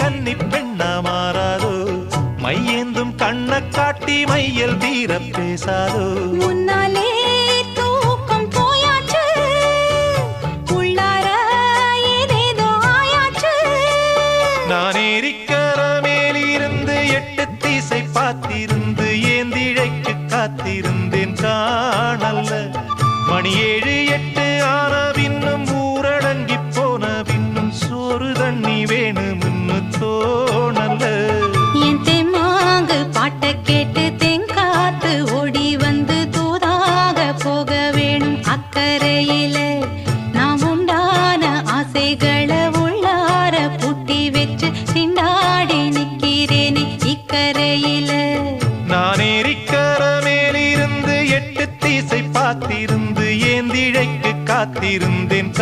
கன்னி பெண்ணா மாறாதோ மையேந்தும் கண்ண காட்டி மையல் தீர பேசாதோ முன்னாலே தூக்கம் போயாச்சு உள்ளார ஏதேதோ ஆயாச்சு நான் ஏரிக்கர மேலிருந்து 8 திசை பார்த்திருந்து ஏந்திழைக்கு காத்திருந்தேன் காணல்ல மணி 7 8 ஆன பின்னும் ஊரடங்கி போன பின்னும் சோறு தண்ணி வேணும்னு தோணல்ல என் தெம்மாங்கு பாட்டை கேட்டு தெங்காத்து ஓடி வந்து தூதாக போக வேணும் அக்கறையில நாம் உண்டான ஆசைகளை உள்ளார பூட்டி வச்சு திண்டாடி நிக்கிறேனே இக்கரையில நான் ஏரிக்கர மேலிருந்து 8 திசை பார்த்திருந்து ஏந்திழைக்கு காத்திருந்தேன்